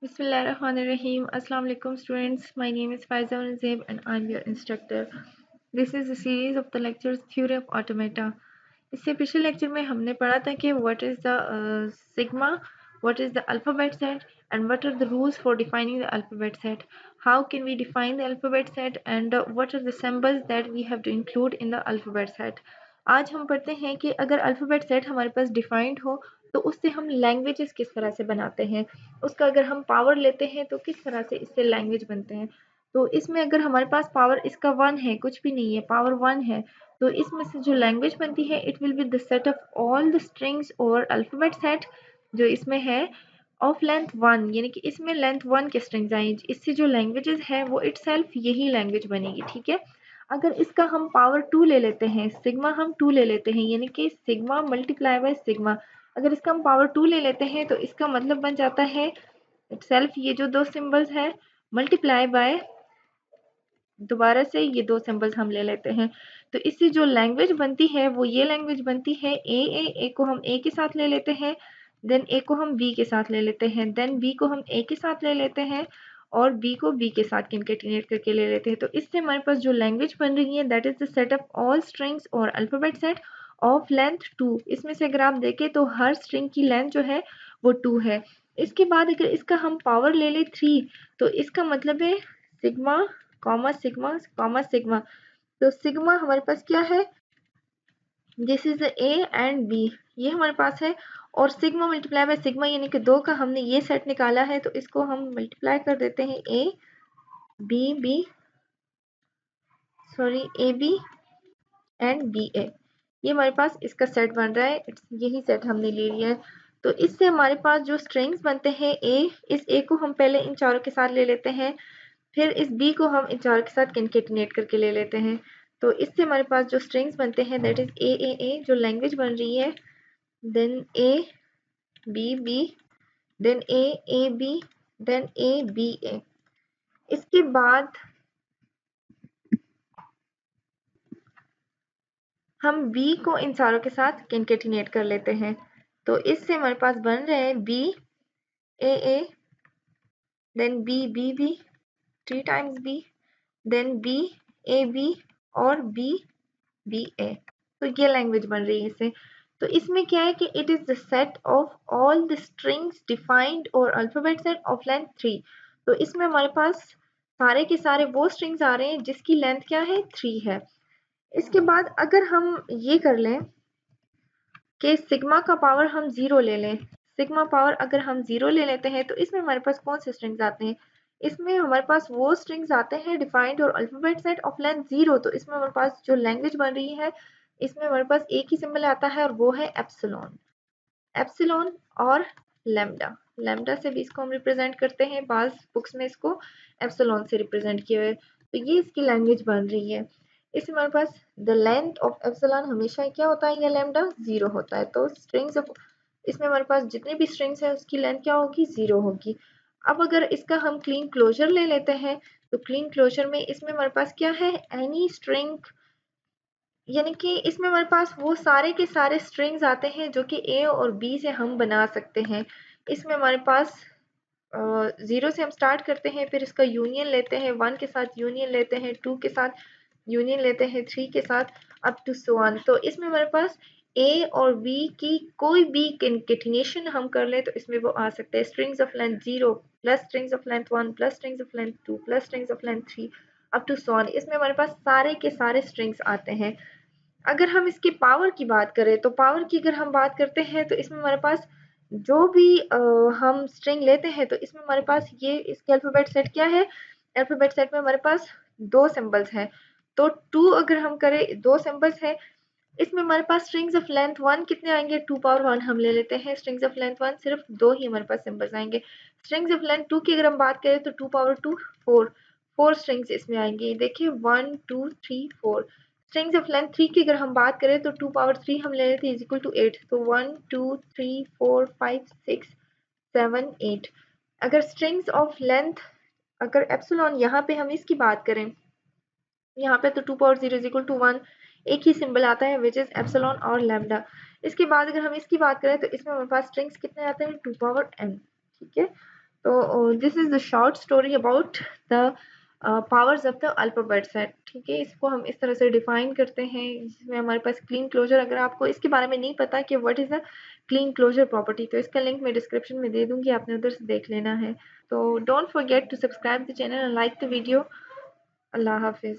Bismillahirrahmanirrahim. Assalamu alaikum students. My name is Faiza Nazib and I'm your instructor. This is a series of the lectures Theory of Automata. इससे पिछले lecture में हमने पढ़ा था कि what is the sigma, what is the alphabet set and what are the rules for defining the alphabet set. How can we define the alphabet set and what are the symbols that we have to include in the alphabet set. आज हम पढ़ते हैं कि अगर alphabet set हमारे पास defined हो तो उससे हम लैंग्वेजेस किस तरह से बनाते हैं, उसका अगर हम पावर लेते हैं तो किस तरह से इससे लैंग्वेज बनते हैं। तो इसमें अगर हमारे पास पावर इसका 1 है, कुछ भी नहीं है, पावर 1 है, तो इसमें से जो लैंग्वेज बनती है it will be the set of all the strings और अल्फ़ाबेट सेट जो इसमें है ऑफ लेंथ 1, यानी कि इसमें लेंथ 1 के स्ट्रिंग्स आए, इससे जो लैंग्वेजेस है वो इटसेल्फ यही लैंग्वेज बनेगी। ठीक है, अगर इसका हम पावर 2 ले लेते हैं, सिग्मा हम 2 ले लेते हैं, यानी कि सिग्मा मल्टीप्लाई बाय सिग्मा, अगर इसका हम पावर 2 ले लेते हैं तो इसका मतलब बन जाता है इटसेल्फ ये जो दो सिंबल्स है मल्टीप्लाई बाय दोबारा से ये दो सिंबल्स हम ले लेते हैं, तो इससे जो लैंग्वेज बनती है वो ये लैंग्वेज बनती है ए को हम ए के साथ ले लेते हैं, देन ए को हम बी के साथ ले लेते हैं, देन बी को हम ए के साथ ले लेते हैं और बी को बी के साथ कंकैटिनेट करके ले लेते हैं। तो इससे हमारे पास जो लैंग्वेज बन रही है that is the set of all strings और अल्फाबेट सेट ऑफ लेंथ 2। इसमें से अगर आप देखें तो हर स्ट्रिंग की लेंथ जो है वो 2 है। इसके बाद अगर इसका हम पावर ले लें 3 तो इसका मतलब है sigma comma sigma comma sigma, तो सिग्मा हमारे पास क्या है, this is A and B, ये हमारे पास है, और सिग्मा मल्टीप्लाई बाय सिग्मा यानी कि 2 का हमने ये सेट निकाला है, तो इसको हम मल्टीप्लाई कर देते हैं ए बी एंड बी ए, ये हमारे पास इसका सेट बन रहा है, यही सेट हमने ले लिया है। तो इससे हमारे पास जो स्ट्रिंग्स बनते हैं इस ए को हम पहले इन चारों के साथ ले लेते हैं, फिर इस बी को हम इन चारों के साथ कंकैटिनेट करके ले लेते हैं, तो इससे हमारे पास जो स्ट्रिंग्स बनते हैं दैट इज ए जो लैंग्वेज बन रही है, then A B then A B then A B A. इसके बाद हम बी को इन सारों के साथ कंकैटिनेट कर लेते हैं, तो इससे हमारे पास बन रहे हैं B A then B 3 times B then B A B और बी ए, तो ये लैंग्वेज बन रही है इससे। तो इसमें क्या है कि it is the set of all the strings defined और अल्फाबेट सेट ऑफ लेंथ 3। तो इसमें हमारे पास सारे के सारे वो स्ट्रिंग्स आ रहे हैं जिसकी लेंथ क्या है 3 है। इसके बाद अगर हम ये कर लें कि सिग्मा का पावर हम 0 ले लें, सिग्मा पावर अगर हम 0 ले लेते हैं तो इसमें हमारे पास कौन से स्ट्रिंग्स आते हैं, इसमें हमारे पास वो स्ट्रिंग्स आते हैं डिफाइंड और अल्फाबेट सेट ऑफ लेंथ 0। तो इसमें हमारे पास जो लैंग्वेज बन रही है इसमें हमारे पास एक ही सिंबल आता है और वो है एप्सिलॉन और लैम्डा, लैम्डा से भी इसको हम रिप्रेजेंट करते हैं, बाज़ बुक्स में इसको एप्सिलॉन से रिप्रेजेंट किया हुआ है। तो ये इसकी लैंग्वेज बन रही है। इसमें हमारे पास द लेंथ ऑफ एप्सिलॉन हमेशा क्या होता है, या लैम्डा 0 होता है, तो स्ट्रिंग्स ऑफ इसमें हमारे पास जितने भी स्ट्रिंग्स है उसकी लेंथ क्या होगी 0 होगी। अब अगर इसका हम क्लीन क्लोजर ले लेते हैं तो क्लीन क्लोजर में इसमें हमारे पास क्या है, एनी स्ट्रिंग, यानी कि इसमें हमारे पास वो सारे के सारे स्ट्रिंग्स आते हैं जो कि ए और बी से हम बना सकते हैं। इसमें हमारे पास 0 से हम स्टार्ट करते हैं, फिर इसका यूनियन लेते हैं, 1 के साथ यूनियन लेते हैं, 2 के साथ यूनियन लेते हैं, 3 के साथ अप टू सो ऑन। तो इसमें हमारे पास ए और बी की कोई भी कंकैटिनेशन हम कर लें तो इसमें वो आ सकते हैं, strings of length 0 plus strings of length 1 plus strings of length 2 plus strings of length 3 up to so on. इसमें हमारे पास सारे के सारे स्ट्रिंग्स आते हैं। अगर हम इसकी पावर की बात करें तो पावर की अगर हम बात करते हैं तो इसमें हमारे पास जो भी हम स्ट्रिंग लेते हैं तो इसमें हमारे पास ये इसके अल्फ़ाबेट सेट क्या है, अल्फ़ाबेट सेट में हमारे पास 2 सिंबल्स हैं, तो 2 अगर हम करें 2 सिंबल्स हैं, इसमें हमारे पास स्ट्रिंग्स ऑफ लेंथ 1 कितने आएंगे, 2 पावर 1 हम ले लेते हैं, स्ट्रिंग्स ऑफ लेंथ 1 सिर्फ 2 ही हमारे पास सिंबल्स आएंगे। स्ट्रिंग्स ऑफ लेंथ 2 की अगर हम बात करें तो 2 पावर 2 4 स्ट्रिंग्स इसमें आएंगी, देखिए 1 2 3 4। स्ट्रिंग्स ऑफ लेंथ 3 की अगर हम बात करें तो 2 पावर 3 हम ले लेते हैं इज इक्वल टू 8, तो 1 2 3 4 5 6 7 8। अगर स्ट्रिंग्स ऑफ लेंथ अगर एप्सिलॉन यहाँ पे हम इसकी बात करें, यहाँ पे तो 2 पावर 0 इज इक्वल टू 1, एक ही सिंबल आता है विच इज एप्सिलॉन और लैम्डा। इसके बाद अगर हम इसकी बात करें तो इसमें हमारे पास स्ट्रिंग्स कितने आते हैं 2 पावर n। ठीक है, तो this is the short story about the powers of the alphabet set. ठीक है, इसको हम इस तरह से डिफाइन करते हैं, जिसमें हमारे पास क्लीन क्लोजर। अगर आपको इसके बारे में नहीं पता कि what is the Kleene closure property, तो इसका लिंक मैं डिस्क्रिप्शन में दे दूंगी, आपने उधर से देख लेना है। तो don't forget to subscribe the channel and like the video. अल्लाह हाफिज।